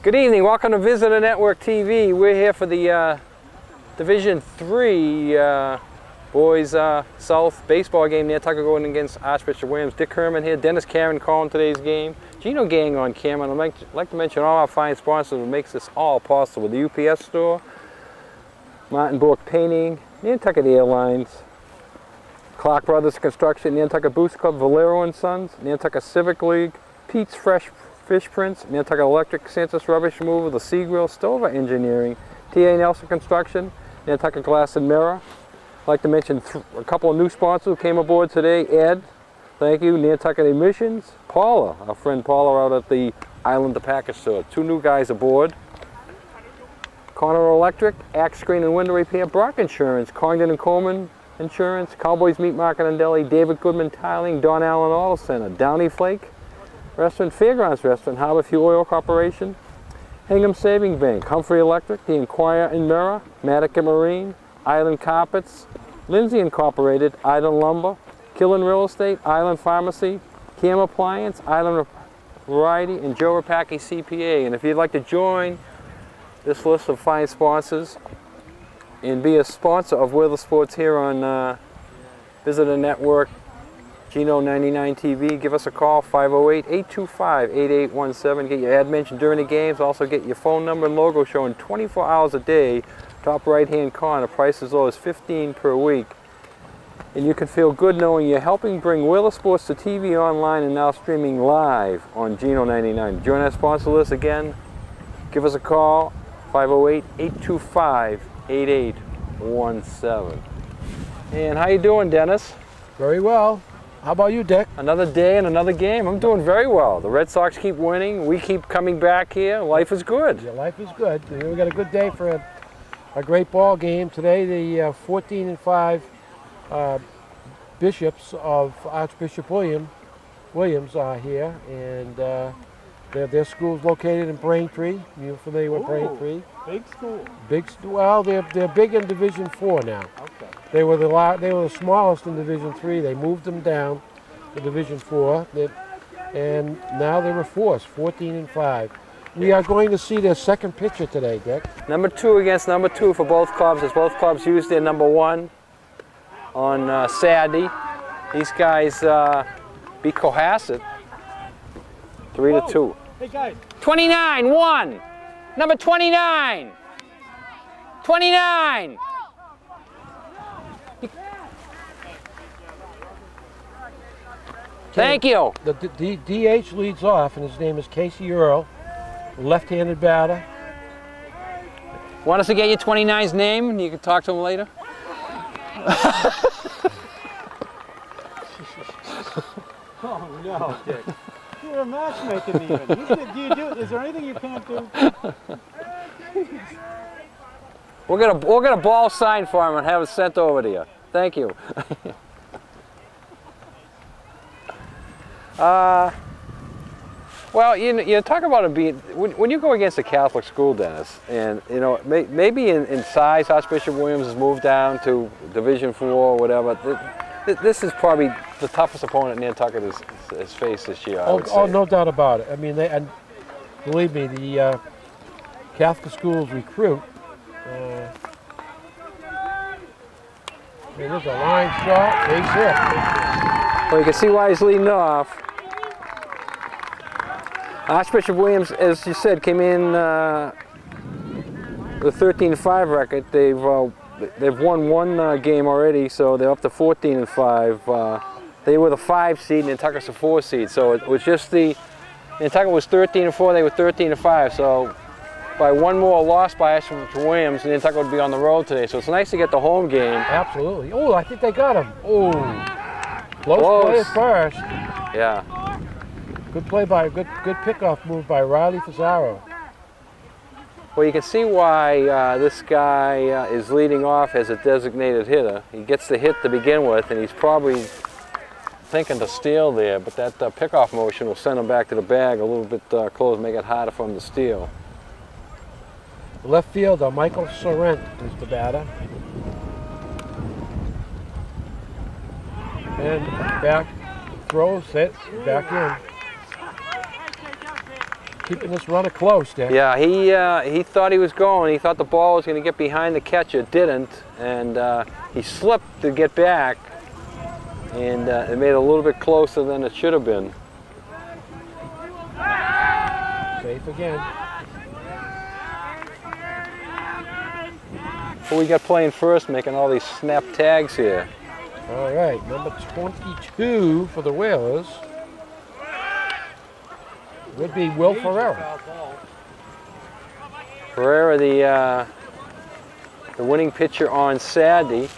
Good evening. Welcome to Visitor Network TV. We're here for the Division III Boys South baseball game. Nantucket going against ArchBishopWilliams. Dick Herman here. Dennis Karen calling today's game. Gino Gang on camera. I'd like to mention all our fine sponsors who makes this all possible. The UPS store, Martin Bork Painting, Nantucket Airlines, Clark Brothers Construction, Nantucket Boost Club, Valero & Sons, Nantucket Civic League, Pete's Fresh Fish Prints, Nantucket Electric, Santa's Rubbish Removal, The Sea Grill, Stover Engineering, T.A. Nelson Construction, Nantucket Glass and Mirror. I'd like to mention a couple of new sponsors who came aboard today. Ed, thank you. Nantucket Emissions, Paula, our friend Paula out at the Islander Package Store. Two new guys aboard. Connor Electric, Axe Screen and Window Repair, Brock Insurance, Congdon and Coleman Insurance, Cowboys Meat Market and Deli, David Goodman Tiling, Don Allen Auto Center, Downey Flake Restaurant, Fairgrounds Restaurant, Harbor Fuel Oil Corporation, Hingham Saving Bank, Humphrey Electric, The Inquirer and Mirror, Madigan Marine, Island Carpets, Lindsay Incorporated, Island Lumber, Killen Real Estate, Island Pharmacy, Cam Appliance, Island Variety, and Joe Rapaki CPA. And if you'd like to join this list of fine sponsors and be a sponsor of Weather Sports here on Visitor Network, Gino 99 TV, give us a call, 508-825-8817. Get your ad mentioned during the games. Also get your phone number and logo showing 24 hours a day. Top right-hand corner, price as low as $15 per week. And you can feel good knowing you're helping bring Wheeler Sports to TV, online, and now streaming live on Gino 99. Join our sponsor list again. Give us a call, 508-825-8817. And how you doing, Dennis? Very well. How about you, Dick? Another day and another game. I'm doing very well. The Red Sox keep winning. We keep coming back here. Life is good. Your life is good. We got a good day for a great ball game today. The 14-5 bishops of Archbishop Williams are here, and their school's located in Braintree. You're familiar with Braintree? Big school. Well, they're big in Division 4 now. Okay. They were the smallest in Division 3. They moved them down to Division 4, and now they're a force, 14-5. We are going to see their second pitcher today, Dick. Number 2 against number 2 for both clubs, as both clubs use their number 1 on Saturday. These guys beat Cohasset 3-2. Hey guys. 29-1. Number 29. 29. Thank you. The DH leads off, and his name is Casey Earl, left-handed batter. Want us to get your 29's name and you can talk to him later? Oh no, Dick. You're a matchmaker even. Is there anything you can't do? We'll get a ball signed for him and have it sent over to you. Thank you. Well, you talk about it being, when you go against a Catholic school, Dennis, and maybe in size, Archbishop Williams has moved down to Division 4 or whatever. This is probably the toughest opponent Nantucket has faced this year. I would say. No doubt about it. I mean, and believe me, the Catholic schools recruit. There's a line shot, base hit. Well, you can see why he's leading off. Archbishop Williams, as you said, came in with a 13-5 record. They've won one game already, so they're up to 14-5. They were the 5 seed, and Nantucket's a 4 seed. So it was just Nantucket was 13-4, they were 13-5. So by one more loss by Archbishop Williams, Nantucket would be on the road today. So it's nice to get the home game. Absolutely. Oh, I think they got him. Oh, close play at first. Yeah. Good play good pickoff move by Riley Fazaro. Well, you can see why this guy is leading off as a designated hitter. He gets the hit to begin with, and he's probably thinking to steal there, but that pickoff motion will send him back to the bag a little bit close, make it harder for him to steal. Left fielder Michael Sorrent is the batter. And back throws, hit, back in. keeping this runner close, Dick. Yeah, he thought he was going. He thought the ball was going to get behind the catcher. It didn't, and he slipped to get back, and it made it a little bit closer than it should have been. Safe again. Who we got playing first, making all these snap tags here? All right, number 22 for the Whalers would be Will Ferreira. Ferreira, the winning pitcher on Saturday,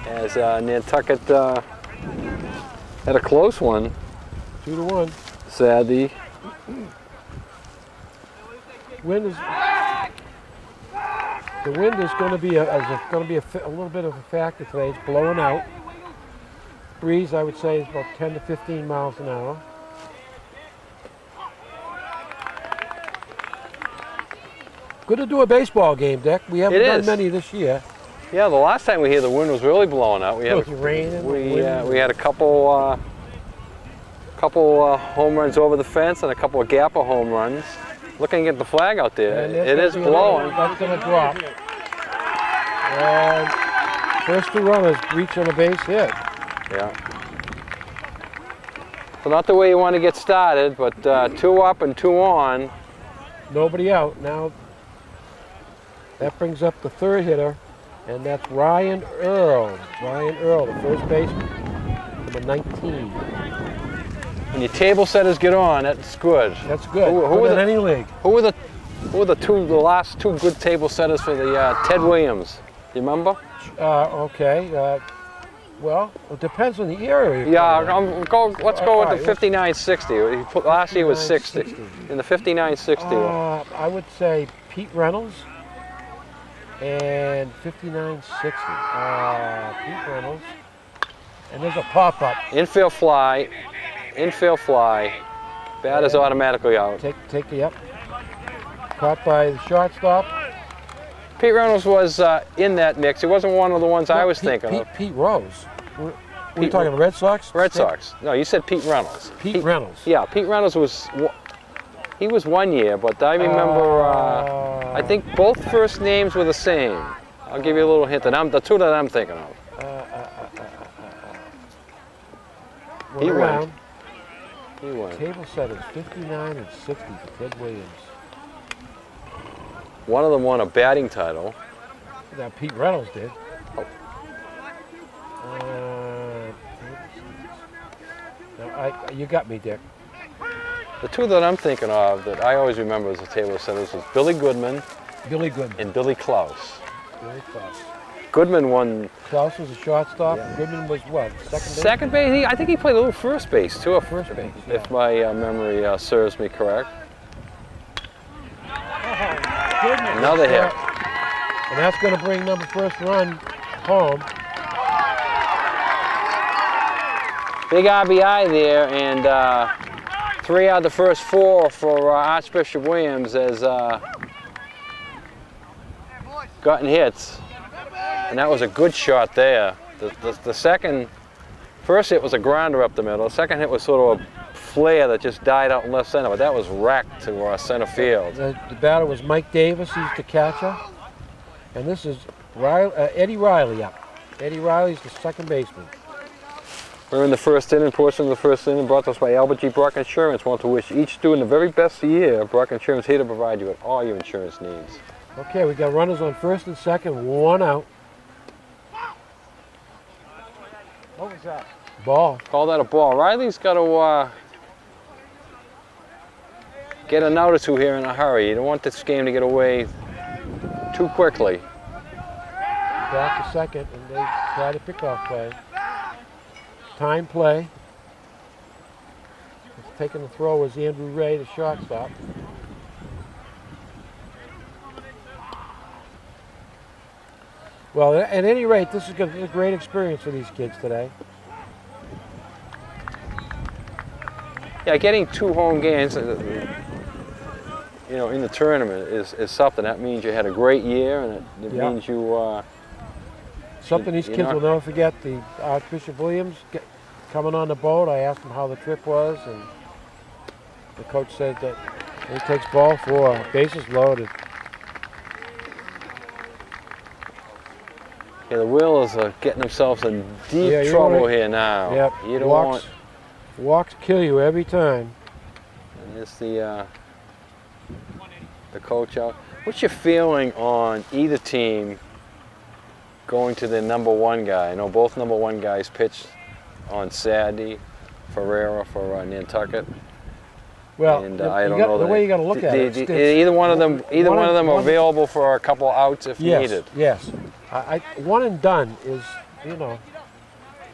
as Nantucket had a close one 2-1. Saturday. The wind is going to be a little bit of a factor today. It's blowing out. Breeze, I would say, is about 10 to 15 miles an hour. Good to do a baseball game, Dick. We haven't done many this year. Yeah, the last time we here, the wind was really blowing out. We had raining. We had a couple home runs over the fence and a couple of gapper home runs. Looking at the flag out there, it is blowing. That's going to drop. And first two runners reach on a base hit. Yeah. So not the way you want to get started, but 2 up and 2 on. Nobody out. Now that brings up the third hitter, and that's Ryan Earl. Ryan Earl, the first baseman, number 19. When your table setters get on, that's good. That's good. Who in any league? Who were the last two good table setters for the Ted Williams? Do you remember? Okay. Well, it depends on the area. Yeah, let's go with the 59-60. Last year was 60. In the 59-60. I would say Pete Reynolds and 59-60. Pete Reynolds. And there's a pop-up. Infield fly. Batter's automatically out. Take the up. Caught by the shortstop. Pete Reynolds was in that mix. He wasn't one of the ones I was thinking of. Pete Rose. Were you talking Red Sox? Red Sox. No, you said Pete Reynolds. Pete Reynolds. Yeah, Pete Reynolds was 1 year, but I remember, I think both first names were the same. I'll give you a little hint. The two that I'm thinking of. He won. Table setters, 59 and 60 for Ted Williams. One of them won a batting title. Now Pete Reynolds did. Oh. You got me, Dick. The two that I'm thinking of that I always remember as the table setters was Billy Goodman. And Billy Klaus. Goodman won. Klaus was a shortstop. Yeah. Goodman was what? Second base? Second base. I think he played a little first base too. First base. Yeah. If my memory serves me correct. Another hit. And that's going to bring number first run home. Big RBI there, and 3 out of the first 4 for Archbishop Williams has gotten hits. And that was a good shot there. The first hit was a grounder up the middle. The second hit was sort of a flare that just died out in left center, but that was wrecked to center field. The batter was Mike Davis. He's the catcher. And this is Eddie Riley up. Eddie Riley's the second baseman. We're in the first inning, portion of the first inning, brought to us by Albert G. Brock Insurance. Want to wish each student the very best year. Brock Insurance here to provide you with all your insurance needs. Okay, we got runners on first and second, 1 out. What was that? Ball. Call that a ball. Riley's got to get an out or two here in a hurry. You don't want this game to get away too quickly. Back to second, and they try to pick off play. Time play. Taking the throw was Andrew Ray, the shortstop. Well, at any rate, this is a great experience for these kids today. Yeah, getting 2 home games, in the tournament is something. That means you had a great year, and it means you. Something these kids will never forget. The Archbishop Williams coming on the boat. I asked them how the trip was, and The coach said that he takes ball 4, bases loaded. Yeah, the Whalers are getting themselves in deep Yeah, you trouble wanna- here now. Yep. You don't want. Walks kill you every time. And there's the coach out. What's your feeling on either team going to their number 1 guy? I know both number 1 guys pitched on Saturday, Ferreira for Nantucket. Well, And the, I you don't got, know the way you got to look at it. Either one of them are available for a couple outs if yes, needed. Yes. One and done is, you know,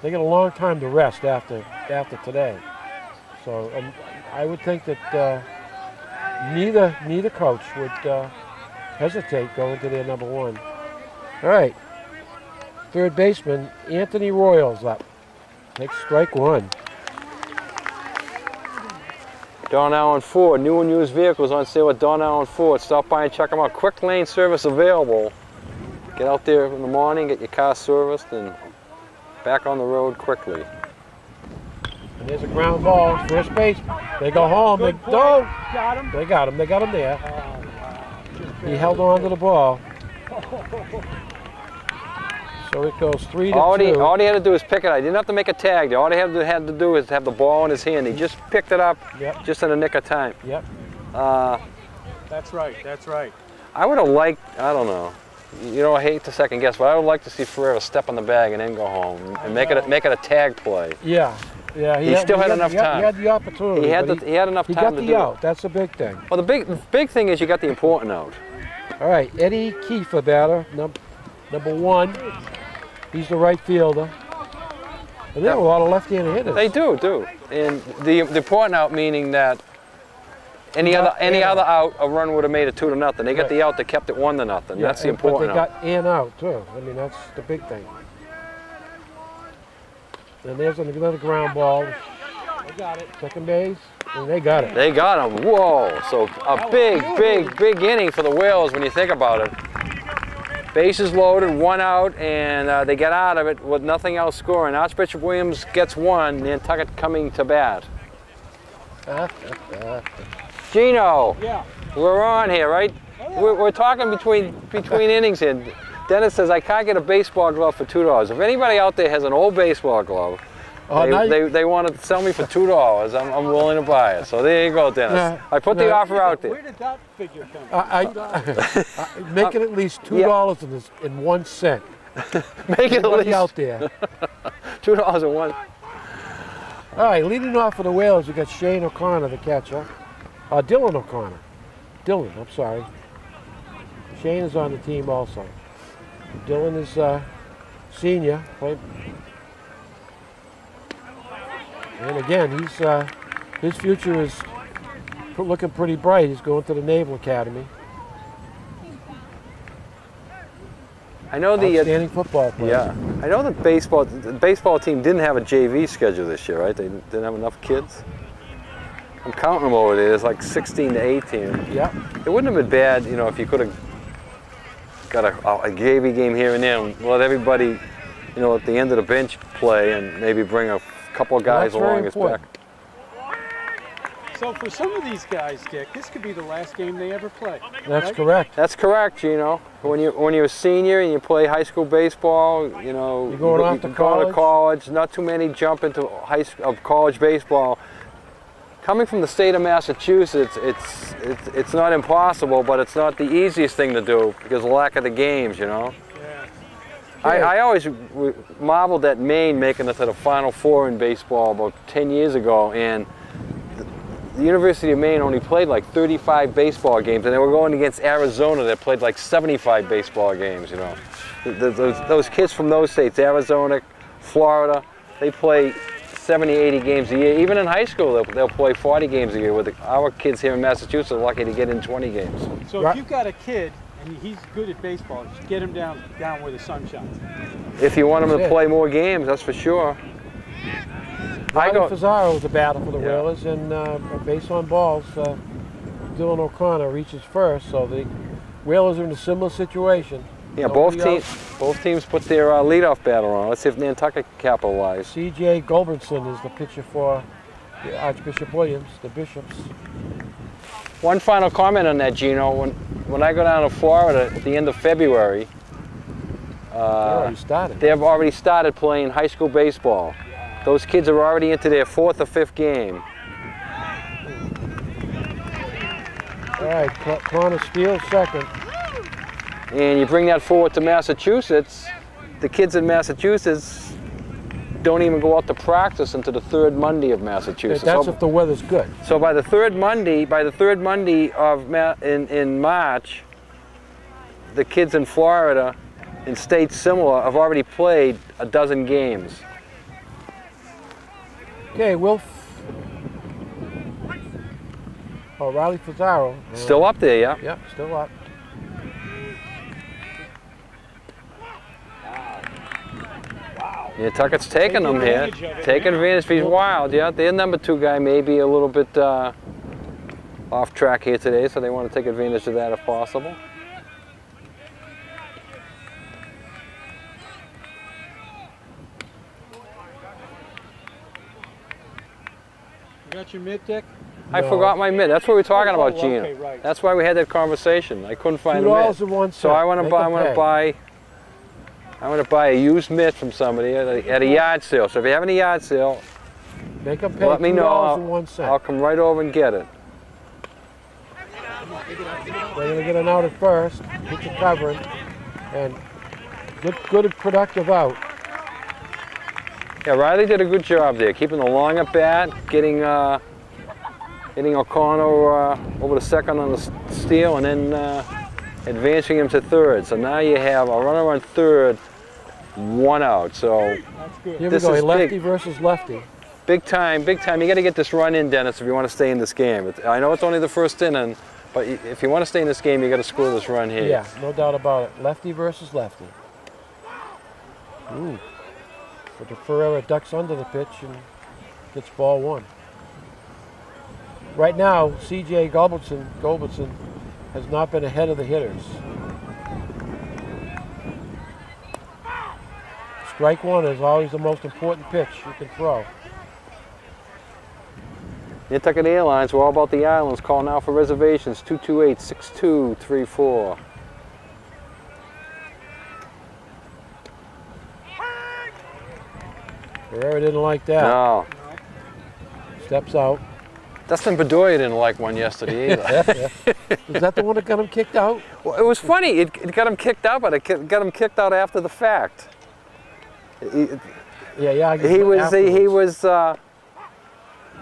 they get a long time to rest after today. So I would think that neither coach would hesitate going to their number 1. All right. Third baseman Anthony Royals up. Takes strike 1. Don Allen Ford, new and used vehicles on sale at Don Allen Ford. Stop by and check them out. Quick lane service available. Get out there in the morning, get your car serviced, and back on the road quickly. And there's a ground ball, first base. They go home. Good They play. don't. Got him. They got him. They got him there. Oh, wow. He held on to the ball. So it goes 3-2. All he had to do is pick it up. He didn't have to make a tag. All he had to do is have the ball in his hand. He just picked it up just in the nick of time. Yep. That's right. That's right. I would have liked, I don't know, you know, I hate to second guess, but I would like to see Ferreira step on the bag and then go home and make it a tag play. Yeah. Yeah. He still had enough time. He had the opportunity. He had enough He time got to do the out. it. That's a big thing. Well, the big thing is you got the important out. All right. Eddie Kiefer batter, number 1. He's the right fielder. And there are a lot of left-handed hitters. They do. And the important out meaning that any other out, a run would have made it 2-0. They got the out that kept it 1-0. Yeah, That's the important But out. they got in out too. I mean, that's the big thing. And there's another ground ball. They got it. Second base, and they got it. They got him. Whoa! So a big inning for the Whalers when you think about it. Bases loaded, 1 out, and they get out of it with nothing else scoring. ArchBishopWilliams gets 1, Nantucket coming to bat. Gino, Yeah. we're on here, right? We're talking between innings here. Dennis says, I can't get a baseball glove for $2. If anybody out there has an old baseball glove, they want to sell me for $2, I'm willing to buy it. So there you go, Dennis. I put the offer out there. Where did that figure come from? Make it at least $2.01. Make it at Everybody least out there. $2.01. All right, leading off for the Whalers, we got Shane O'Connor, the catcher. Dylan O'Connor. Dylan, I'm sorry. Shane is on the team also. Dylan is senior. And again, his future is looking pretty bright. He's going to the Naval Academy. I know the outstanding football player. Yeah, I know the baseball team didn't have a JV schedule this year, right? They didn't have enough kids. I'm counting them over there. There's like 16 to 18. Yeah. It wouldn't have been bad, you know, if you could have got a JV game here and there and let everybody, you know, at the end of the bench play and maybe bring a couple of guys along as back. So for some of these guys, Dick, this could be the last game they ever play. That's right? correct. That's correct, Gino. When you're a senior and you play high school baseball, you know, You're going off to college. Not too many jump into college baseball. Coming from the state of Massachusetts, it's not impossible, but it's not the easiest thing to do because of the lack of the games, you know. Yeah. I always marveled at Maine making it to the Final Four in baseball about 10 years ago, and the University of Maine only played like 35 baseball games, and they were going against Arizona that played like 75 baseball games, you know. Those kids from those states, Arizona, Florida, they play 70, 80 games a year. Even in high school, they'll play 40 games a year. With our kids here in Massachusetts are lucky to get in 20 games. So if you've got a kid and he's good at baseball, just get him down where the sun shines. If you want them to play more games, that's for sure. Ronnie Fazzaro is a batter for the Whalers, and based on balls, Dylan O'Connor reaches first, so the Whalers are in a similar situation. Yeah, both teams put their leadoff batter on. Let's see if Nantucket can capitalize. C.J. Gulbranson is the pitcher for Archbishop Williams, the bishops. One final comment on that, Gino. When I go down to Florida at the end of February, They already started. they've already started playing high school baseball. Those kids are already into their 4th or 5th game. All right, Connor steals second. And you bring that forward to Massachusetts, the kids in Massachusetts don't even go out to practice until the 3rd Monday of Massachusetts. That's if the weather's good. So by the third Monday of in March, the kids in Florida, in states similar, have already played a dozen games. Okay, Riley Fazaro. Still up there, yeah? Yep, still up. Yeah, Tuckett's taking them here. advantage of it, Taking advantage. If he's wild, yeah. Their number 2 guy may be a little bit off track here today, so they want to take advantage of that if possible. You got your mitt, Dick? I No. forgot my mitt. That's what we're talking about, Oh, Gino. okay, right. That's why we had that conversation. I couldn't find a mitt. $2.01. So I want to buy a used mitt from somebody at a yard sale. So if you have any yard sale, Make them pay let me know. $2.01. I'll come right over and get it. They're going to get an out at first, pitcher covering, and good productive out. Yeah, Riley did a good job there, keeping the long at bat, getting O'Connor over to second on the steal, and then advancing him to third. So now you have a runner on third, 1 out. So That's good. Here we This go, is a lefty big. versus lefty. big time. You got to get this run in, Dennis, if you want to stay in this game. I know it's only the first inning, but if you want to stay in this game, you got to score this run here. Yeah, no doubt about it. Lefty versus lefty. Ooh. But the Ferreira ducks under the pitch and gets ball 1. Right now, C.J. Gulbertson has not been ahead of the hitters. Strike 1 is always the most important pitch you can throw. Nantucket Airlines, we're all about the islands. Call now for reservations, 228-6234. Ferreira didn't like that. No, Steps out. Dustin Bedoya didn't like one yesterday either. Is that the one that got him kicked out? Well, it was funny. It got him kicked out, but it got him kicked out after the fact.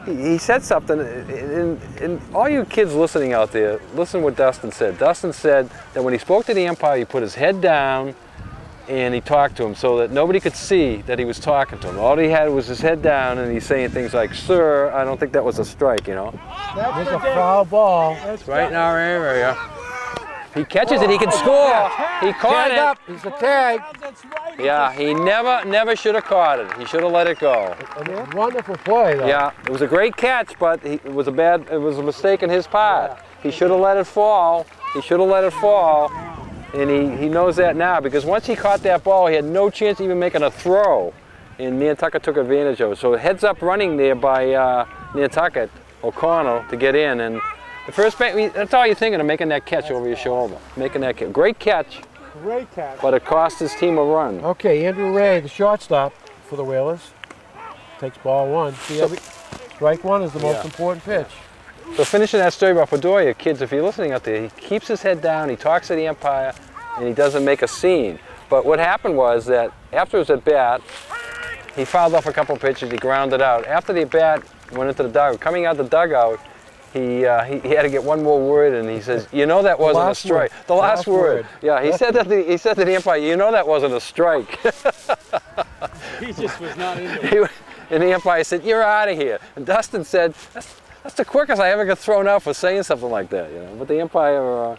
He said something, and all you kids listening out there, listen what Dustin said. Dustin said that when he spoke to the umpire, he put his head down and he talked to him so that nobody could see that he was talking to him. All he had was his head down, and he's saying things like, "Sir, I don't think that was a strike," you know. There's a foul ball. That's Right in our area. He catches it, he can score. He caught Tag it. up. It's a tag. That's right. Yeah, he never should have caught it. He should have let it go. A wonderful play, though. Yeah, it was a great catch, but it was a mistake on his part. He should have let it fall. And he knows that now, because once he caught that ball, he had no chance of even making a throw. And Nantucket took advantage of it. So heads up running there by Nantucket, O'Connell, to get in. And the first that's all you're thinking of, making that catch over your shoulder. Making that catch. Great catch, Great catch. but it cost his team a run. Okay, Andrew Ray, the shortstop for the Whalers, takes ball 1. Strike 1 is the most important pitch. So finishing that story about Bedoya, kids, if you're listening out there, he keeps his head down, he talks to the umpire, and he doesn't make a scene. But what happened was that after his at-bat, he fouled off a couple pitches, he grounded out. After the at-bat went into the dugout, coming out the dugout, he had to get one more word, and he says, "You know that wasn't a strike." The last word. Yeah, he said to the umpire, "You know that wasn't a strike." He just was not into it. And the umpire said, "You're out of here." And Dustin said, That's the quickest I ever got thrown out for saying something like that, you know. But the umpire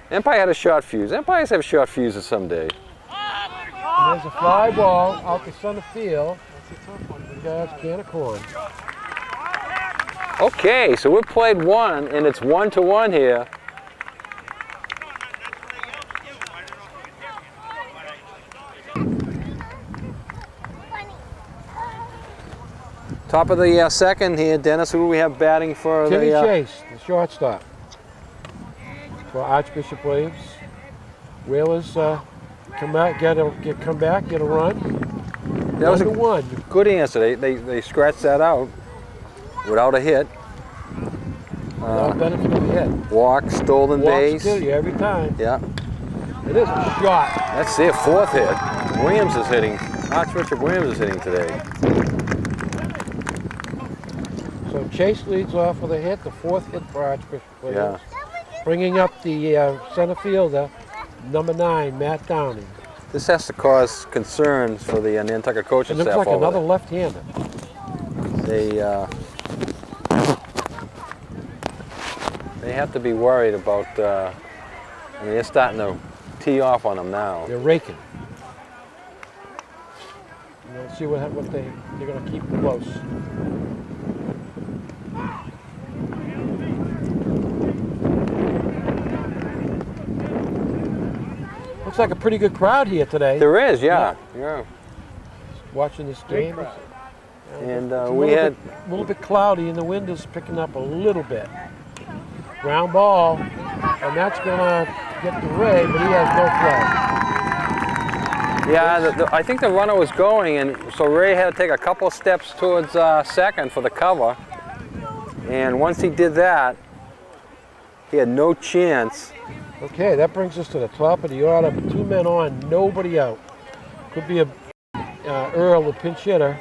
had a short fuse. Umpires have short fuses someday. And there's a fly ball out to center field. That's a can of corn. Okay, so we've played 1, and it's 1-1 here. Top of the second here, Dennis. Who do we have batting for Timmy the? Chase, the shortstop for Archbishop Williams. Whalers come back, get a run. That was a 1-1. good answer. They scratched that out without a hit. Without benefit of a hit. Walk, stolen base. Walks kill you every time. Yeah. It is a shot. That's their fourth hit. Williams is hitting. Archbishop Williams is hitting today. So Chase leads off with a hit, the fourth hit for Archbishop Williams. Yeah. Bringing up the center fielder, number 9, Matt Downing. This has to cause concerns for the Nantucket coaching It looks staff like over another there. left-hander. They have to be worried about. I mean, they're starting to tee off on them now. They're raking. Let's see what they're going to keep close. Looks like a pretty good crowd here today. There is, yeah. Watching this game. And It's we had. a little bit cloudy and the wind is picking up a little bit. Ground ball, and that's going to get to Ray, but he has no play. Yeah, I think the runner was going, and so Ray had to take a couple steps towards second for the cover. And once he did that, he had no chance. Okay, that brings us to the top of the order. 2 men on, nobody out. Could be Earl, the pinch hitter.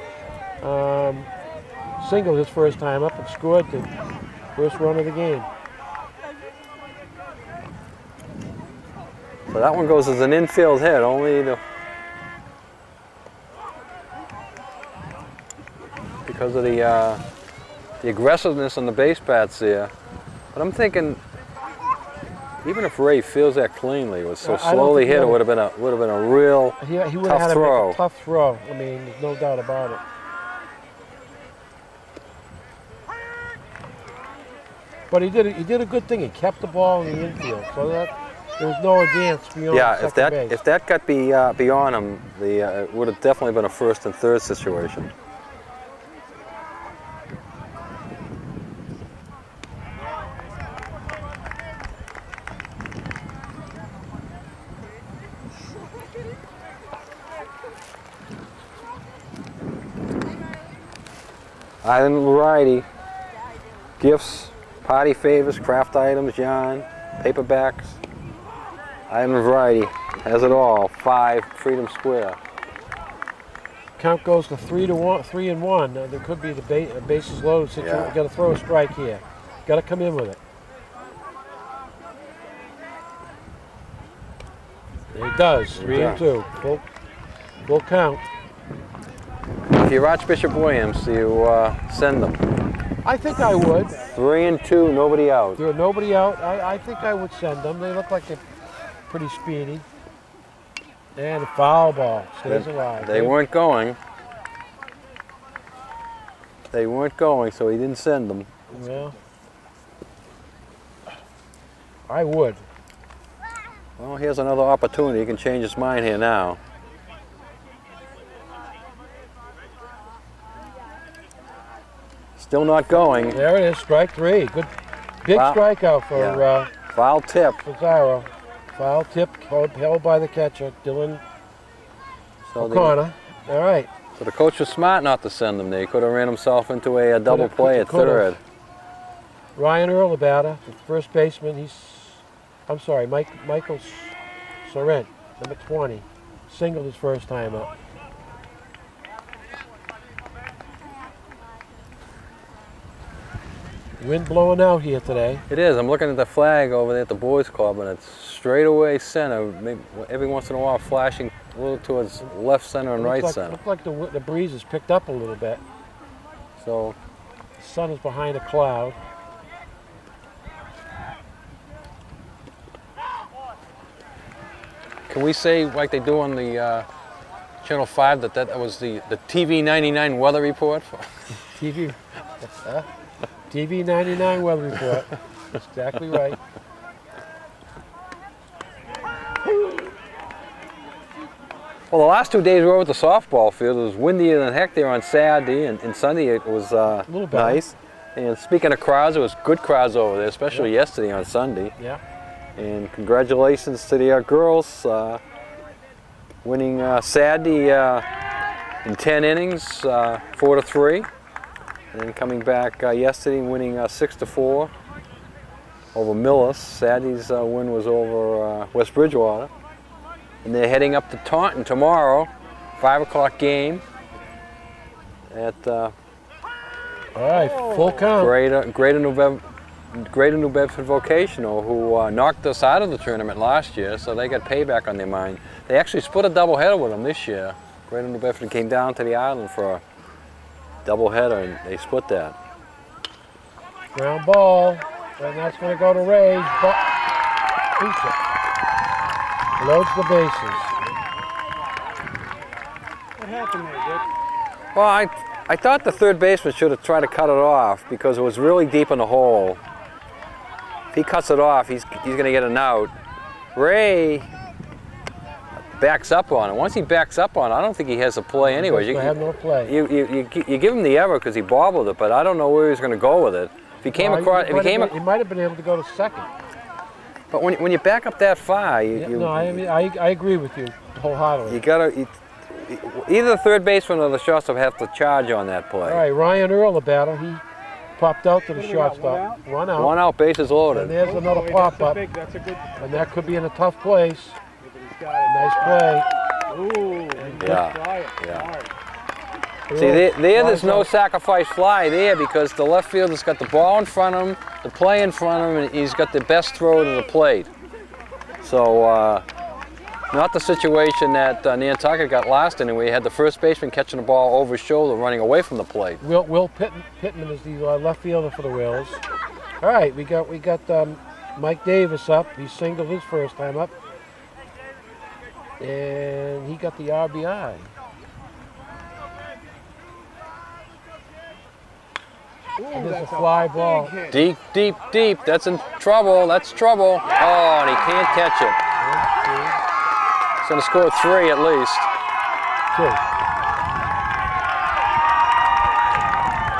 Singled his first time up and scored the first run of the game. So that one goes as an infield hit, only because of the aggressiveness on the base bats there. But I'm thinking, even if Ray feels that cleanly, it was so slowly hit, it would have been a real He would have had to make a tough throw. I mean, there's no doubt about it. But he did a good thing. He kept the ball in the infield, so that there was no advance beyond second base. If that got beyond him, it would have definitely been a first and third situation. Island variety, gifts, party favors, craft items, yarn, paperbacks. Island variety has it all. 5 Freedom Square. Count goes to 3-1. There could be the bases loaded situation. Yeah. Got to throw a strike here. Got to come in with it. He does. 3-2. Full count. If you're Archbishop Williams, you send them. I think I would. 3-2, nobody out. There are nobody out. I think I would send them. They look like they're pretty speedy. And a foul ball stays alive. They weren't going. They weren't going, so he didn't send them. Well, I would. Well, here's another opportunity. He can change his mind here now. Still not going. There it is, strike 3. Good, big strikeout for Foul tip. Pizarro. Foul tip held by the catcher, Dylan O'Connor. All right. So the coach was smart not to send him there. He could have ran himself into a double play at third. Ryan Earl, the batter, the first baseman. Michael Sorrent, number 20, singled his first time up. Wind blowing out here today. It is. I'm looking at the flag over there at the boys' club, and it's straight away center. Maybe every once in a while, flashing a little towards left center and right center. Looks like the breeze has picked up a little bit. So the sun is behind a cloud. can we say, like they do on the Channel 5, that was the TV 99 weather report? TV 99 weather report. That's exactly right. Well, the last 2 days we were at the softball field. It was windier than heck there on Saturday, and Sunday it was little better. nice. And speaking of crowds, it was good crowds over there, especially yesterday on Sunday. Yeah. And congratulations to the girls winning Saturday in 10 innings, 4-3. And then coming back yesterday, winning 6-4 over Millis. Saturday's win was over West Bridgewater. And they're heading up to Taunton tomorrow, 5 o'clock game at All right, full count. Greater New Bedford Vocational, who knocked us out of the tournament last year, so they got payback on their mind. They actually split a doubleheader with them this year. Greater New Bedford came down to the island for a doubleheader, and they split that. Ground ball, and that's going to go to Ray. Loads the bases. What happened there, Dick? Well, I thought the third baseman should have tried to cut it off because it was really deep in the hole. If he cuts it off, he's going to get an out. Ray backs up on it. Once he backs up on it, I don't think he has a play anyway. You have no play. You give him the error because he bobbled it, but I don't know where he's going to go with it. If he came across, he might have been able to go to second. But when you back up that far, I agree with you wholeheartedly. You gotta either the third baseman or the shortstop have to charge on that play. All right, Ryan Earl, the batter, he popped out to the shortstop. One out. One out, bases loaded. And there's another pop up. That's a good. And that could be in a tough place. Nice play. Ooh, yeah. See, there's no sacrifice fly there because the left fielder's got the ball in front of him, the play in front of him, and he's got the best throw to the plate. So, not the situation that Nantucket got last inning where he had the first baseman catching the ball over his shoulder running away from the plate. Will Pittman is the left fielder for the Whales. All right, we got Mike Davis up. He singled his first time up. And he got the RBI. Ooh, And there's that's a fly ball. hit. Deep. That's in trouble. That's trouble. Oh, and he can't catch it. He's going to score 3 at least.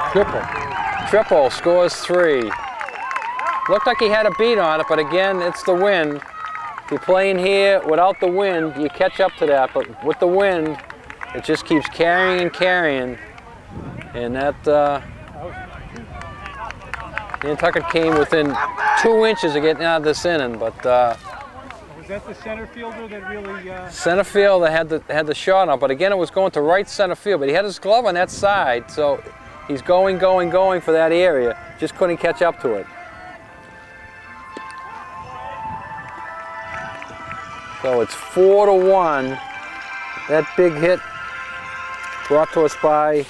2. Triple. Triple, scores 3. Looked like he had a beat on it, but again, it's the wind. If you're playing here without the wind, you catch up to that, but with the wind, it just keeps carrying and carrying. And that, Nantucket came within 2 inches of getting out of this inning, but Was that the center fielder that really? center field had the shot on, but again, it was going to right center field, but he had his glove on that side, so he's going for that area, just couldn't catch up to it. So it's 4-1. That big hit brought to us by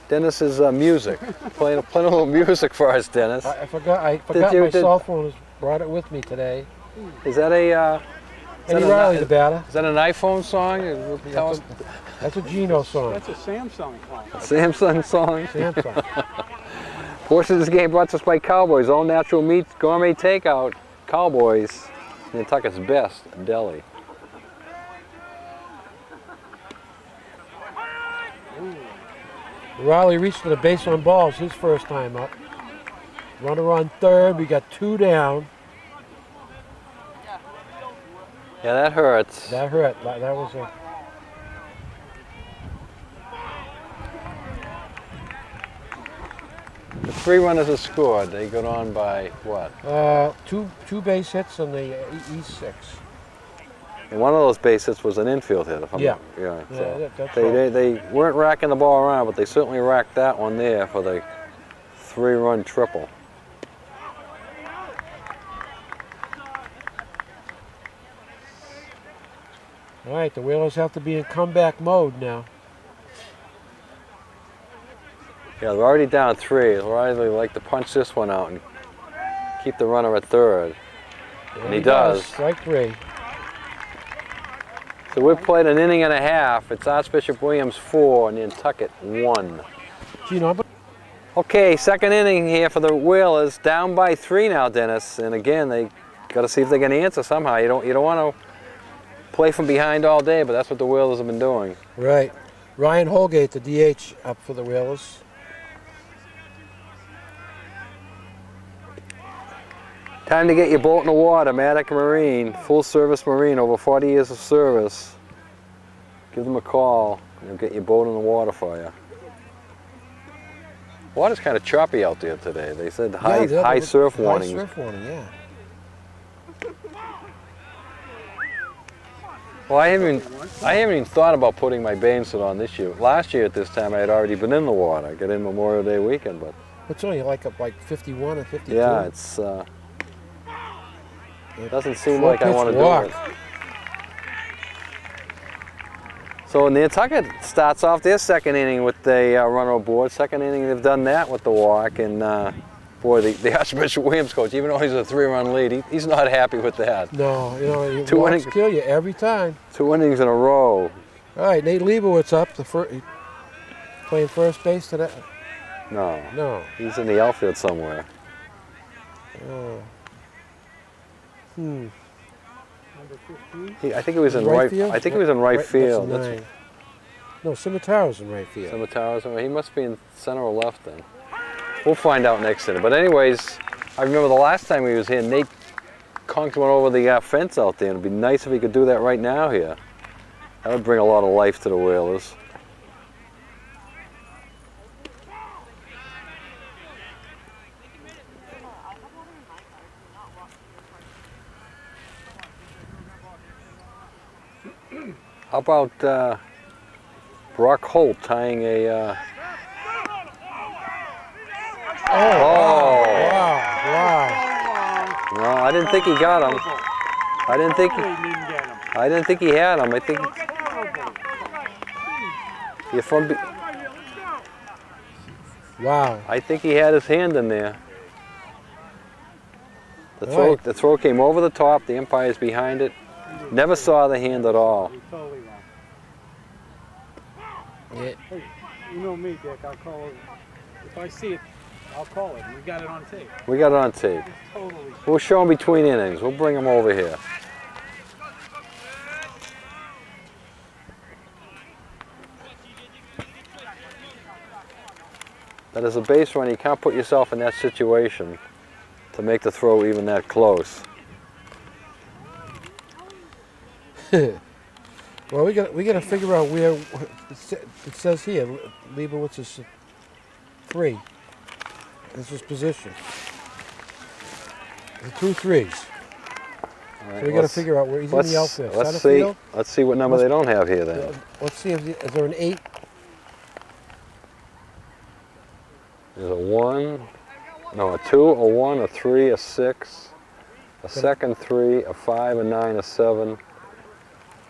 Dennis's music. Playing a little music for us, Dennis. I forgot my cell phone. Brought it with me today. Is that a? Eddie Riley, the batter. Is that an iPhone song? That's a Gino song. That's a Samsung song. Samsung song. Samsung. Portion of this game brought to us by Cowboys. All natural meats, gourmet takeout. Cowboys, Nantucket's best deli. Riley reached for the base on balls his first time up. Runner on third. We got 2 down. Yeah, that hurts. That hurt. That was a. The 3 runners have scored. They got on by what? Two base hits on the E6. And one of those base hits was an infield hit. If I'm Yeah. So Yeah, that's right. they weren't racking the ball around, but they certainly racked that one there for the 3-run triple. All right, the Whalers have to be in comeback mode now. Yeah, they're already down 3. They'll either like to punch this one out and keep the runner at third. And he does. Strike 3. So we've played an inning and a half. It's ArchBishopWilliams 4, Nantucket 1. Gino, Okay, second inning here for the Whalers. Down by 3 now, Dennis. And again, they got to see if they can answer somehow. You don't want to play from behind all day, but that's what the Whalers have been doing. Right. Ryan Holgate, the DH, up for the Whalers. Time to get your boat in the water, Maddock Marine, full service Marine, over 40 years of service. Give them a call, and they'll get your boat in the water for you. Water's kind of choppy out there today. They said high surf warnings. High surf warning, yeah. Well, I haven't even thought about putting my bathing suit on this year. Last year at this time, I had already been in the water. I got in Memorial Day weekend, but It's only like up like 51 or 52. yeah, it's it doesn't seem like I want to do it. So Nantucket starts off their second inning with the runner aboard. Second inning, they've done that with the walk, and boy, the ArchBishopWilliams coach, even though he's a 3-run lead, he's not happy with that. No, you know, Two walks innings. kill you every time. 2 innings in a row. All right, Nate Leibowitz up, playing first base today. No, No. he's in the outfield somewhere. Oh. Number 15. I think he was in Right right. field? I think he was in right field. That's 9. No, Cimataro's in right field. Cimataro's. He must be in center or left then. We'll find out next inning. But anyways, I remember the last time he was here, Nate conked one over the fence out there. It'd be nice if he could do that right now here. That would bring a lot of life to the Whalers. How about Brock Holt tying a... Wow. No, I didn't think he got him. I didn't think Really didn't get him. I didn't think he had him. I think you're from. Wow. I think he had his hand in there. Right. The throw came over the top. The umpire's behind it. Never saw the hand at all. You're totally wrong. Yeah. Hey, you know me, Dick. I'll call it. If I see it, I'll call it. We got it on tape. We got it on tape. Totally. We'll show him between innings. We'll bring him over here. That is a base run. You can't put yourself in that situation to make the throw even that close. Well, we got to figure out where it says here. Leibowitz is 3. This is position. The 2 3s. All right, So we got to figure out where he's in the outfield. Let's Center see. field? Let's see what number they don't have here then. Let's see if is there an 8. There's a 1, no, a 2, a 1, a 3, a 6, a second 3, a 5, a 9, a 7.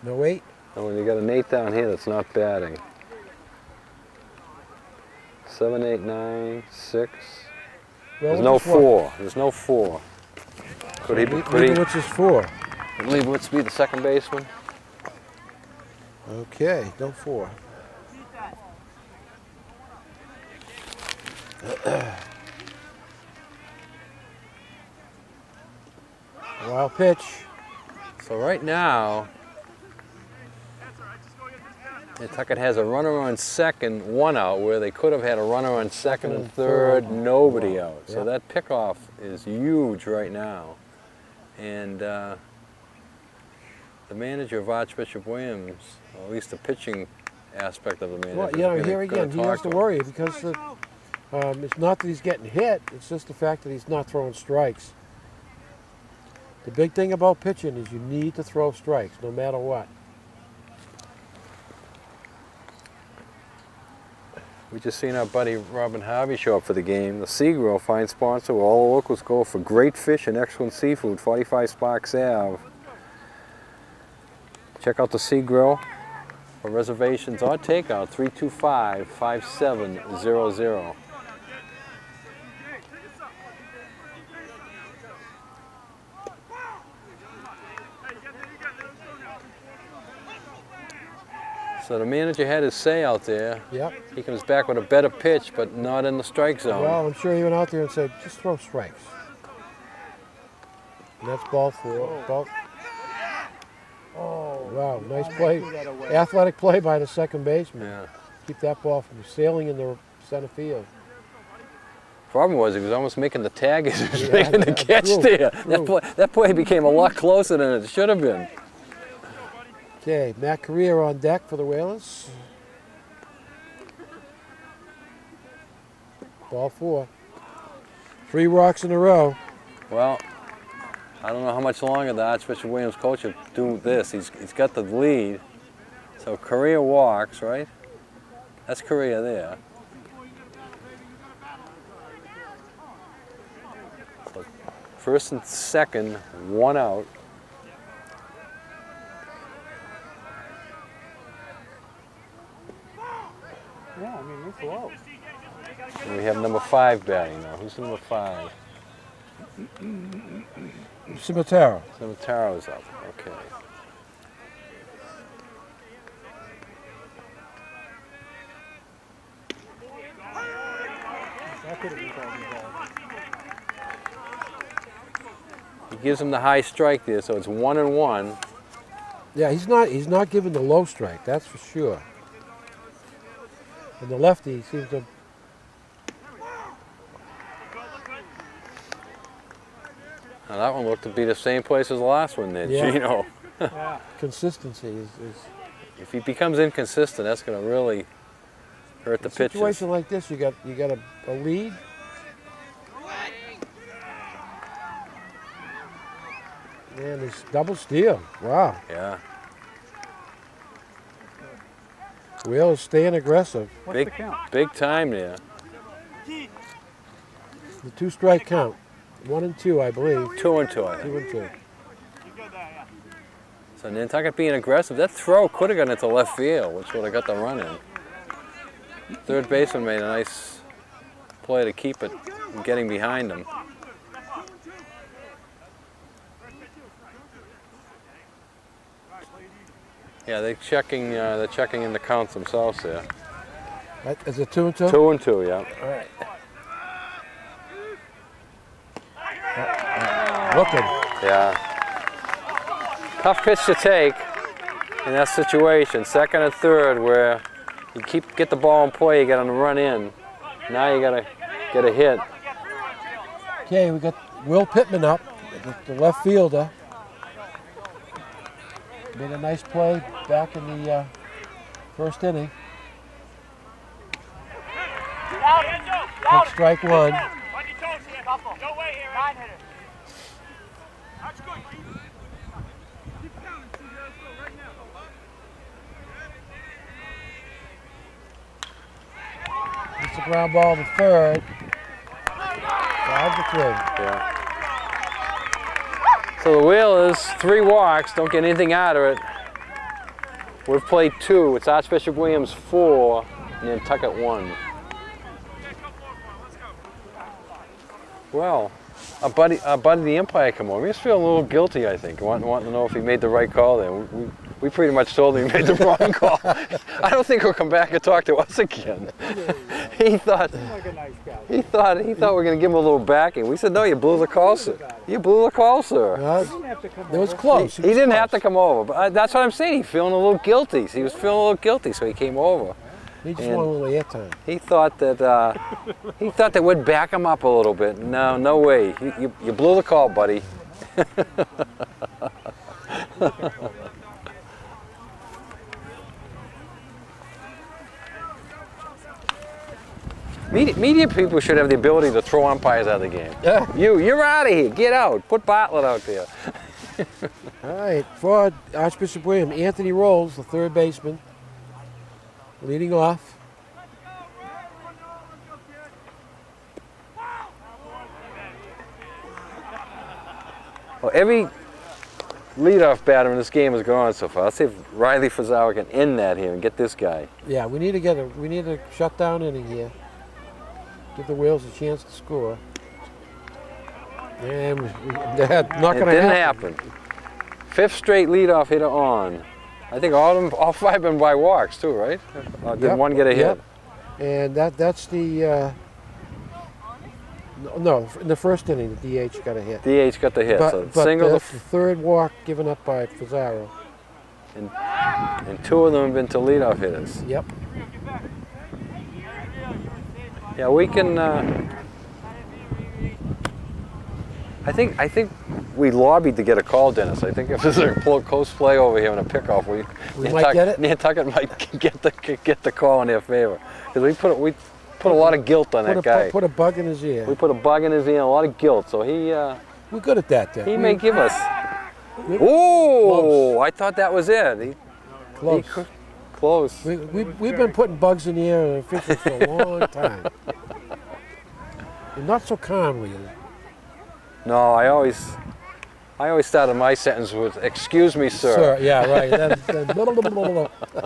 No 8. And when you got an 8 down here that's not batting. 7, 8, 9, 6. There's no 4. There's no 4. Could Leibowitz is 4. Leibowitz be the second baseman? Okay, no 4. Wild pitch. So right now, Nantucket has a runner on second, 1 out, where they could have had a runner on second and third, nobody out. So that pickoff is huge right now. And the manager of ArchBishopWilliams, or at least the pitching aspect of the manager. Well, you know, here again, he has to worry because it's not that he's getting hit, it's just the fact that he's not throwing strikes. The big thing about pitching is you need to throw strikes, no matter what. We just seen our buddy Robin Harvey show up for the game. The Sea Grill, fine sponsor where all the locals go for great fish and excellent seafood, 45 Sparks Ave. Check out the Sea Grill for reservations or takeout, 325-5700. So the manager had his say out there. Yep. He comes back with a better pitch, but not in the strike zone. Well, I'm sure he went out there and said, just throw strikes. And that's ball 4. Ball. Oh, Wow, nice play. Athletic play by the second baseman. Yeah. Keep that ball from sailing in the center field. Problem was he was almost making the tag as he was Yeah, making the catch true, there. true. That play became a lot closer than it should have been. Okay, Matt Correa on deck for the Whalers. Ball 4. 3 walks in a row. Well, I don't know how much longer the Archbishop Williams coach will do this. He's got the lead. So Correa walks, right? That's Correa there. So first and second, 1 out. Yeah, I mean, it's low. And we have number 5 batting now. Who's number 5? Cimitaro. Number Taro's up. Okay. That could have been called a ball. He gives him the high strike there, so it's 1-1. Yeah, he's not giving the low strike, that's for sure. And the lefty seems to. Now that one looked to be the same place as the last one there, Yeah. Gino. Yeah. Consistency is If he becomes inconsistent, that's going to really hurt the a situation pitches. like this. You got a lead. Man, this double steal. Wow. Yeah. Whalers staying aggressive. What's the count? Big time there. The 2-strike count. 1 and 2, I believe. 2-2, I think. 2 and 2. So Nantucket being aggressive. That throw could have gone into left field, which would have got the run in. Third baseman made a nice play to keep it from getting behind him. Yeah, they're checking in the counts themselves there. Is it 2 and 2? 2 and 2, yeah. All right. Looking. Yeah. Tough pitch to take in that situation. Second and third, where you get the ball in play, you got to run in. Now you got to get a hit. Okay, we got Will Pittman up, the left fielder. Made a nice play back in the first inning. Take strike 1. It's a ground ball to third. 5-3. Yeah. So the Whalers, 3 walks, don't get anything out of it. We've played 2. It's Archbishop Williams 4, and Nantucket 1. Well, our buddy the umpire come over. He was feeling a little guilty, I think, wanting to know if he made the right call there. We pretty much told him he made the wrong call. I don't think he'll come back and talk to us again. He thought Like a nice guy. we were going to give him a little backing. We said, no, you blew the call, sir. You blew the call, sir. It was close. He didn't have to come over, but that's what I'm saying. He's feeling a little guilty. He was feeling a little guilty, so he came over. He just And wanted a little airtime. he thought that we'd back him up a little bit. No, no way. You blew the call, buddy. Media people should have the ability to throw umpires out of the game. Yeah. You're out of here. Get out. Put Bartlett out there. All right, for Archbishop Williams, Anthony Rolls, the third baseman, leading off. Well, every leadoff batter in this game has gone so far. Let's see if Riley Fazao can end that here and get this guy. Yeah, we need a shutdown inning here. Give the Whalers a chance to score. And that's not It going to didn't happen. happen. 5th straight leadoff hitter on. I think all 5 been by walks too, right? Did Yep, one get a hit? yep. And that's the no, in the first inning the DH got a hit. DH got the hit. So But single. that's the third walk given up by Fazaro. and 2 of them have been to leadoff hitters. Yep. Yeah, we can. I think we lobbied to get a call, Dennis. I think if there's a close play over here and a pickoff, we might get it. Nantucket might get the call in their favor because we put a lot of guilt on that guy. Put a bug in his ear. We put a bug in his ear and a lot of guilt, so he. We're good at that, then. He may give us. Oh, I thought that was it. Close. Close. We've been putting bugs in the air and fishing for a long time. You're not so calmly. No, I always started my sentence with "Excuse me, sir." Sir, yeah, right. Then blah, blah, blah, blah, blah.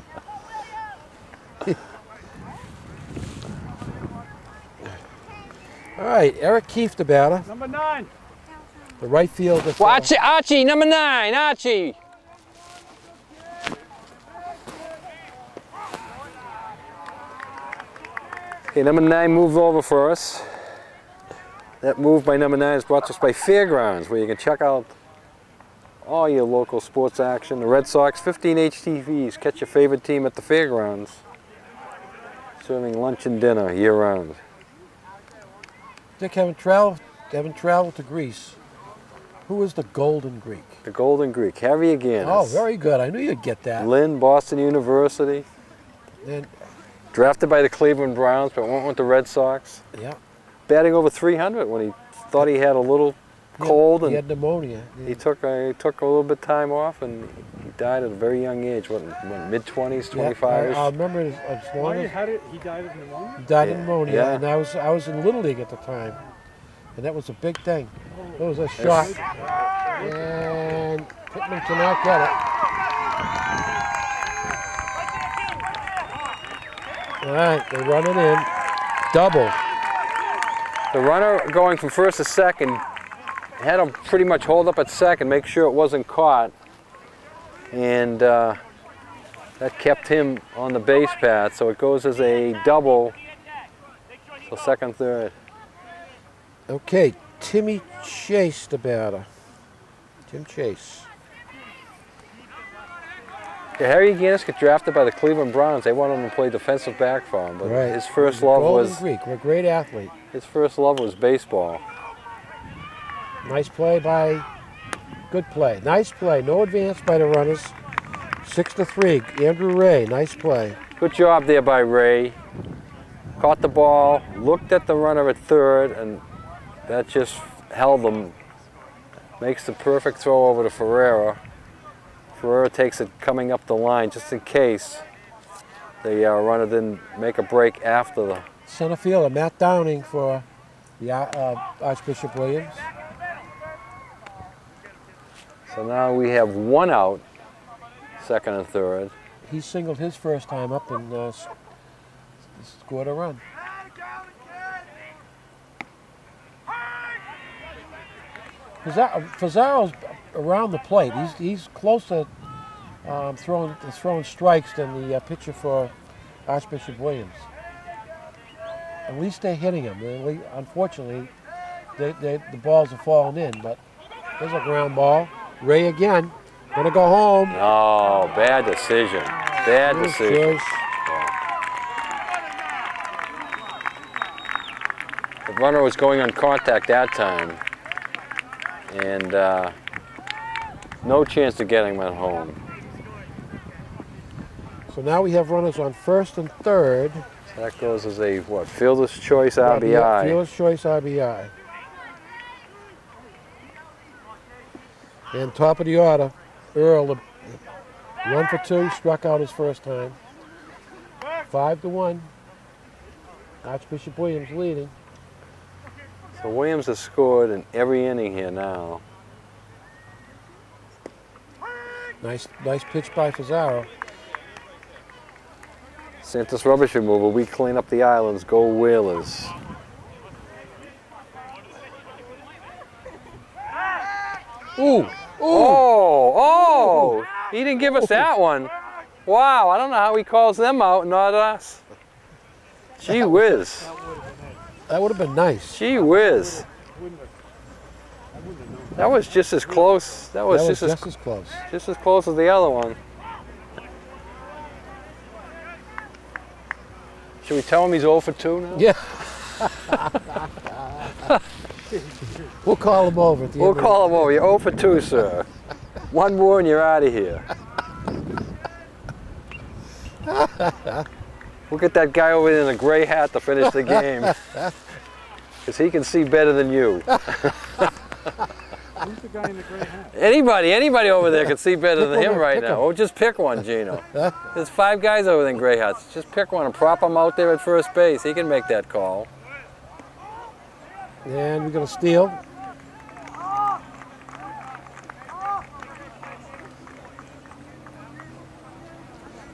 All right, Eric Keefe, the batter. Number 9. The right fielder. Watch it, Archie, number 9, Archie. Okay, number 9 moved over for us. That move by number 9 is brought to us by Fairgrounds, where you can check out all your local sports action. The Red Sox, 15 HTVs. Catch your favorite team at the Fairgrounds. Serving lunch and dinner year-round. Dick, haven't traveled to Greece. Who is the Golden Greek? The Golden Greek, Harry again. Oh, very good. I knew you'd get that. Lynn, Boston University. And, Drafted by the Cleveland Browns, but went with the Red Sox. yeah. Batting over 300 when he thought he had a little cold, He and had pneumonia. he took a little bit of time off, and he died at a very young age. What mid-20s, 25? I remember as long as How did he die of pneumonia? he died of pneumonia, Yeah. and I was in Little League at the time, and that was a big thing. It was a shot, and Pittman cannot get it. All right, they run it in, double. The runner going from first to second had him pretty much hold up at second, make sure it wasn't caught, and that kept him on the base path. So it goes as a double. So second, third. Okay, Timmy Chase, the batter. Tim Chase. Yeah, Harry Guinness got drafted by the Cleveland Browns. They wanted him to play defensive back for him, but Right. his first The love Golden was Greek, what a great athlete. baseball. Nice play by, good play. Nice play, no advance by the runners. 6-3, Andrew Ray, nice play. Good job there by Ray. Caught the ball, looked at the runner at third, and that just held them. Makes the perfect throw over to Ferreira. Ferreira takes it coming up the line just in case the runner didn't make a break after the. Center fielder, Matt Downing for the Archbishop Williams. So now we have 1 out, second and third. He singled his first time up and scored a run. Fazzaro's around the plate. He's close to throwing strikes than the pitcher for Archbishop Williams. At least they're hitting him. Unfortunately, the balls are falling in, but there's a ground ball. Ray again, gonna go home. Oh, bad decision. Bad decision. The runner was going on contact that time, and no chance of getting him at home. So now we have runners on first and third. So that goes as a, what, fielder's choice RBI. Fielder's choice RBI. And top of the order, Earl, 1 for 2, struck out his first time. 5-1. Archbishop Williams leading. So Williams has scored in every inning here now. Nice pitch by Fazzaro. Santos rubbish removal, we clean up the islands, go Whalers. Ooh! Oh, he didn't give us that one. Wow, I don't know how he calls them out, not us. Gee whiz. That would have been nice. Gee whiz. That was just as close. That was just as close. as close as the other one. Should we tell him he's 0 for 2 now? Yeah. We'll call him over at the We'll end of call him over. You're 0 for 2, sir. One more and you're out of here. We'll get that guy over there in a gray hat to finish the game. Because he can see better than you. Who's the guy in the gray hat? Anybody over there can see better than him right pick now. him. Oh, just pick one, Gino. There's 5 guys over there in gray hats. Just pick one and prop him out there at first base. He can make that call. And we're going to steal.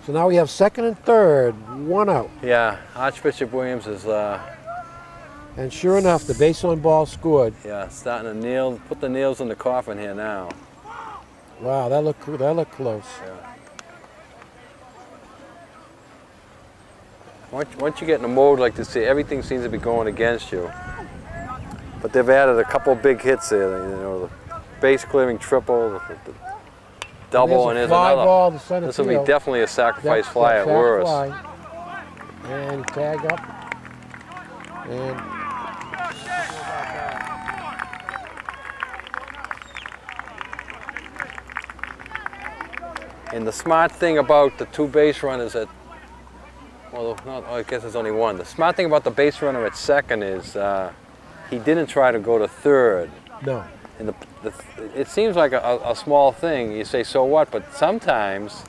So now we have second and third, 1 out. Yeah, Archbishop Williams is And sure enough, the base on ball scored. starting to put the nails in the coffin here now. Wow, that looked close. Once you get in a mode like this, everything seems to be going against you. But they've added a couple big hits there. You know, the base clearing triple, the double, and there's there's a fly another. ball to center This will be field. definitely a sacrifice That- fly that at worst. fly. And tag up. And And the smart thing about the 2 base runners at, well, I guess there's only one. The smart thing about the base runner at second is he didn't try to go to third. no. And it seems like a small thing. You say, so what? But sometimes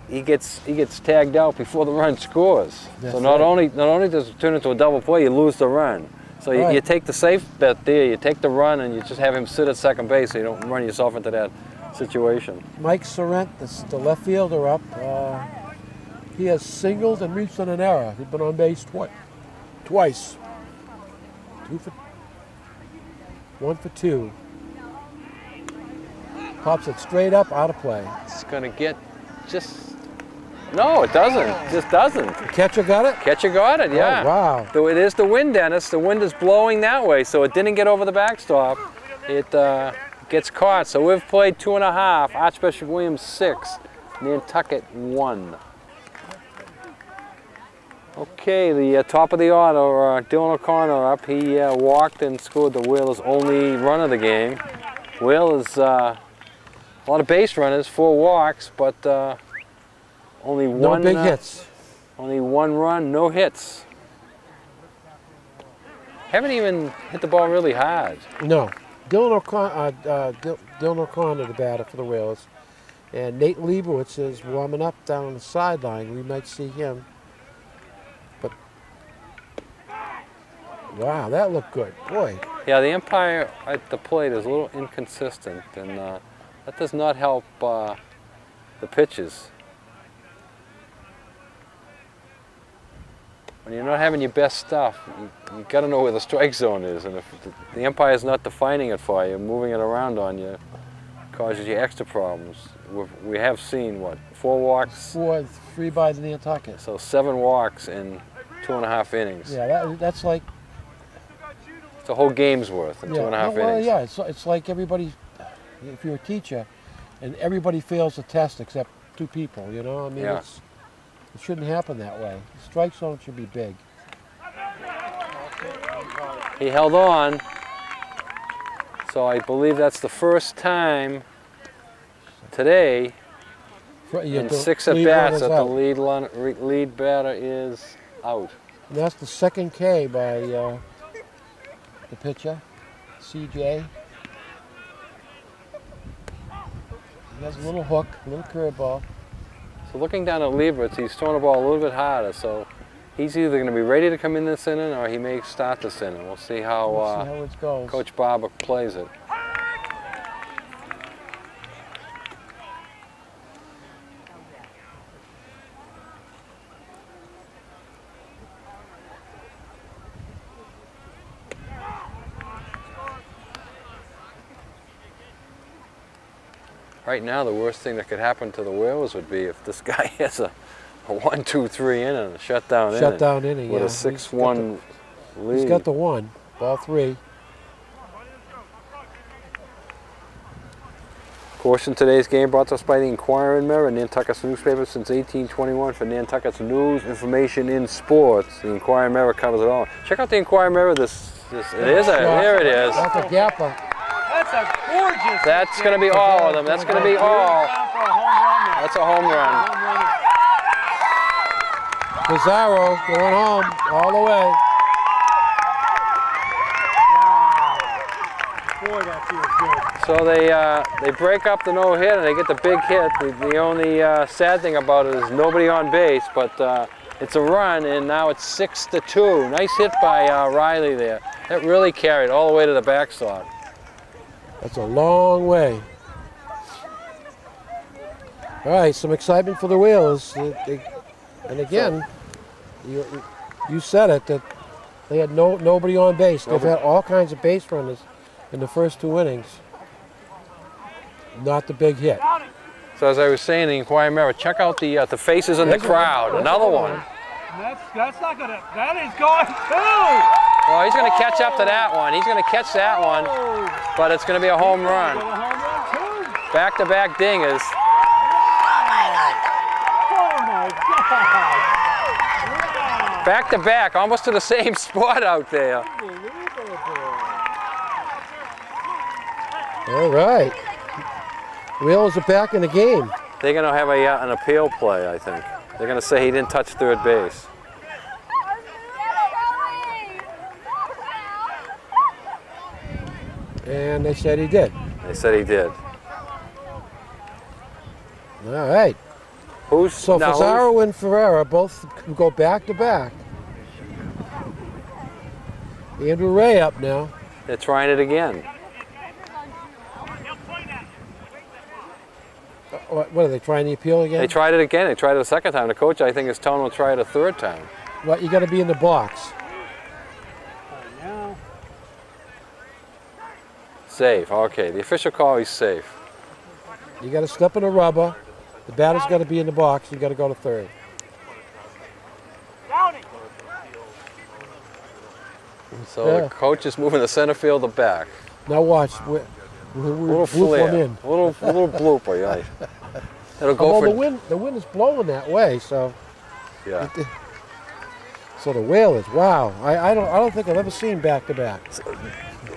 he gets tagged out before the run scores. That's so not right. only does it turn into a double play, you lose the run. So you Right. take the safe bet there. You take the run, and you just have him sit at second base, so you don't run yourself into that situation. Mike Sorrent, the left fielder up. He has singled and reached on an error. He's been on base twice. 1 for 2. Pops it straight up, out of play. It's gonna get just. No, it doesn't. It just doesn't. Catcher got it? Catcher got it, yeah. Oh, wow. So it is the wind, Dennis. The wind is blowing that way, so it didn't get over the backstop. It gets caught. So we've played 2.5. Archbishop Williams 6. Nantucket 1. Okay, the top of the order, Dylan O'Connor up. He walked and scored the Whalers' only run of the game. Whalers, a lot of base runners, 4 walks, but only No one. big hits. Only 1 run, no hits. Haven't even hit the ball really hard. No. Dylan O'Connor, the batter for the Whalers. And Nate Leibowitz is warming up down on the sideline. We might see him. But, wow, that looked good. Boy. Yeah, the umpire at the plate is a little inconsistent, and that does not help the pitches. When you're not having your best stuff, you got to know where the strike zone is, and if the umpire is not defining it for you, moving it around on you, causes you extra problems. We have seen, what, 4 walks? 3 by the Nantucket. So 7 walks in 2.5 innings. Yeah, that's like... It's a whole game's worth in 2.5 well, innings. yeah, it's like everybody, if you're a teacher, and everybody fails the test except 2 people, you know? I mean, Yeah. it shouldn't happen that way. The strike zone should be big. He held on, so I believe that's the first time today in 6 at-bats that the lead batter is out. And that's the second K by the pitcher, CJ. He has a little hook, a little curveball. So looking down at Leibowitz, he's throwing the ball a little bit harder, so he's either going to be ready to come in this inning or he may start this inning. We'll see how, We'll see how it goes. Coach Barber plays it. Right now, the worst thing that could happen to the Whalers would be if this guy has a 1-2-3 inning, a shutdown inning. Shutdown inning, with yeah. a 6-1 lead. He's got the 1, ball 3. Portion of today's game brought to us by the Inquirer and Mirror, Nantucket's newspaper since 1821 for Nantucket's news, information in sports. The Inquirer and Mirror covers it all. Check out the Inquirer and Mirror. There it is. That's a gapper. That's a gorgeous. That's going to be all of them. That's going to be all. That's a home run. Pizarro going home all the way. Boy, that feels good. So they break up the no-hit and they get the big hit. The only sad thing about it is nobody on base, but it's a run, and now it's 6-2. Nice hit by Riley there. That really carried all the way to the backstop. That's a long way. All right, some excitement for the Whalers. And again, you said it, that they had nobody on base. They've had all kinds of base runners in the first 2 innings. Not the big hit. So as I was saying, the Inquirer Mirror, check out the faces in the crowd. Another one. That's not gonna. That is going too. Well, he's going to catch up to that one. He's going to catch that one, but it's going to be a home run. Back-to-back dingers. Oh my God! Wow. Back-to-back, almost to the same spot out there. All right. Whalers are back in the game. They're going to have an appeal play, I think. They're going to say he didn't touch third base. And they said he did. They said he did. All right. So Pizarro and Ferreira both go back to back. Andrew Ray up now. They're trying it again. What are they trying the appeal again? They tried it again. They tried it a second time. The coach, I think, is telling them to try it a third time. What, you got to be in the box. Safe. Okay, the official call is safe. You got to step in the rubber. The batter's got to be in the box. You got to go to third. So the coach is moving the center fielder back. Now watch. Little flare, little blooper, yeah. It'll go for the wind is blowing that way, so. Yeah. So the Whalers, wow! I don't think I've ever seen back to back.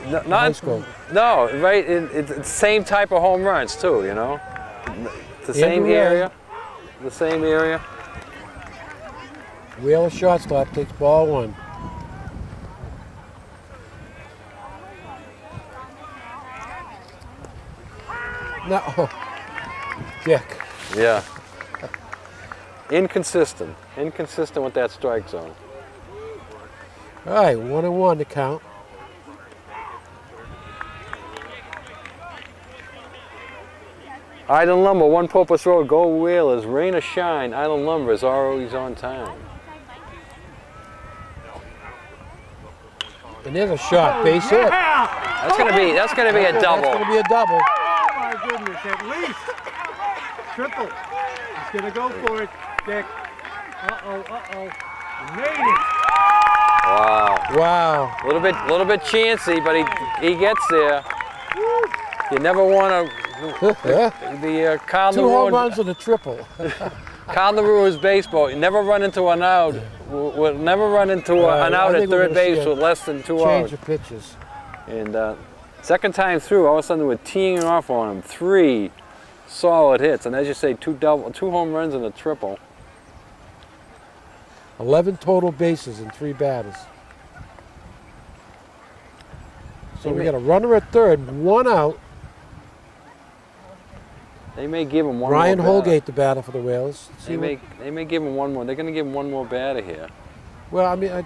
Not high school. No, right. It's the same type of home runs too. You know, the same area, the same area. Whaler shortstop takes ball 1. No, Dick. Yeah. Inconsistent with that strike zone. All right, 1-1 to count. Island Lumber, 1 Popus Road, go Whalers, rain or shine, Island Lumber is always on time. And there's a shot, base hit. That's gonna be a double. That's gonna be a double. Oh my goodness, at least. Triple. He's gonna go for it, Dick. Uh-oh. Made it. Wow. Wow. A little bit chancy, but he gets there. You never want to. The Carl 2 home runs and a triple. Carl LaRue's baseball. You never run into an out. We'll never run into an out at third base with less than 2 outs. Change of pitches. And second time through, all of a sudden we're teeing off on him. 3 solid hits, and as you say, 2 home runs and a triple. 11 total bases and 3 batters. So we got a runner at third, 1 out. They may give him one Ryan more Holgate, the batter for the Whalers. They may give him one more. They're going to give him one more batter here. Well, I mean,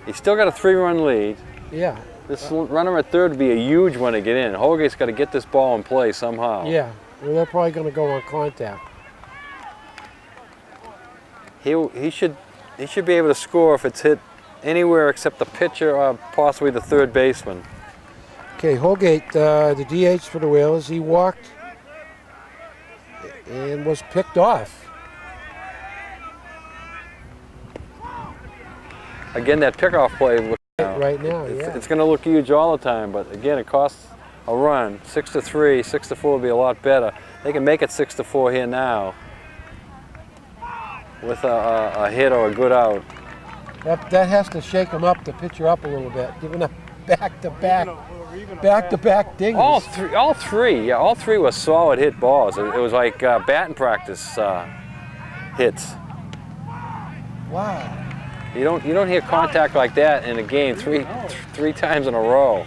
He's still got a 3-run lead. yeah. This runner at third would be a huge one to get in. Holgate's got to get this ball in play somehow. Yeah. Well, they're probably going to go on contact. He should be able to score if it's hit anywhere except the pitcher or possibly the third baseman. Okay, Holgate, the DH for the Whalers, he walked and was picked off. Again, that pickoff play looks Right now, yeah. It's going to look huge all the time, but again, it costs a run. 6-3, 6-4 would be a lot better. They can make it 6-4 here now with a hit or a good out. That has to shake him up, the pitcher up a little bit, giving up back-to-back dingers. All three were solid hit balls. It was like batting practice hits. Wow. You don't hear contact like that in a game three times in a row.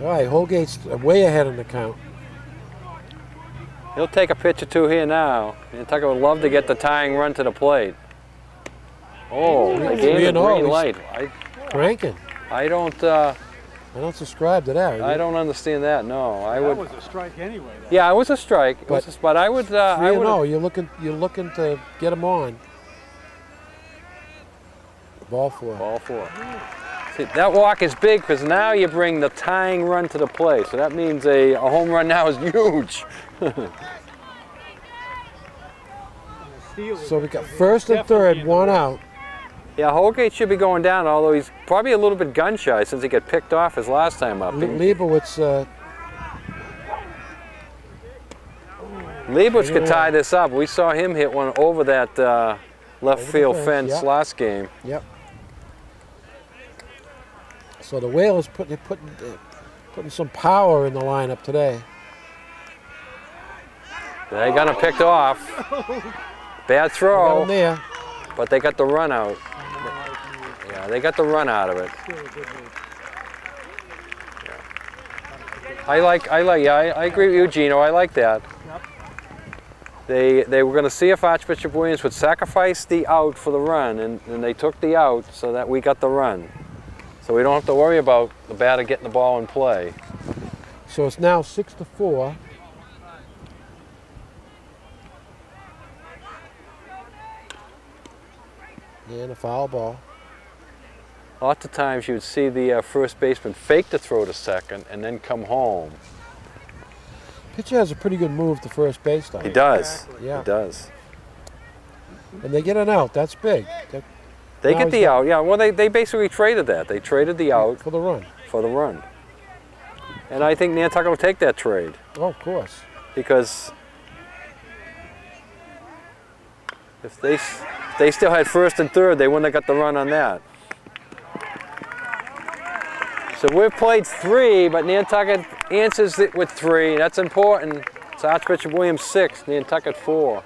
All right, Holgate's way ahead in the count. He'll take a pitch or two here now. Nantucket would love to get the tying run to the plate. Oh, they gave him green light. Cranking. I don't subscribe to that. I don't understand that. No, I would. That was a strike anyway. Yeah, it was a strike. But I would. I would. No, you're looking to get him on. Ball four. Ball four. See, that walk is big because now you bring the tying run to the plate. So that means a home run now is huge. So we got first and third, one out. Yeah, Holgate should be going down, although he's probably a little bit gun shy since he got picked off his last time up. Leibowitz could tie this up. We saw him hit one over that left field fence last game. Yep. So the Whalers putting some power in the lineup today. They got him picked off. Bad throw. Got him there. But they got the run out. Yeah, they got the run out of it. Yeah. I agree with you, Gino. I like that. They were going to see if ArchBishopWilliams would sacrifice the out for the run, and they took the out so that we got the run. So we don't have to worry about the batter getting the ball in play. So it's now 6-4. And a foul ball. Lots of times you would see the first baseman fake the throw to second and then come home. Pitcher has a pretty good move to first base, though. He does. Exactly. Yeah. He does. And they get an out. That's big. They get the out. Yeah. Well, they basically traded that. They traded the out for the run. For the run. And I think Nantucket will take that trade. Oh, of course. Because if they still had first and third, they wouldn't have got the run on that. So we've played 3, but Nantucket answers it with 3. That's important. It's ArchBishopWilliams 6, Nantucket 4.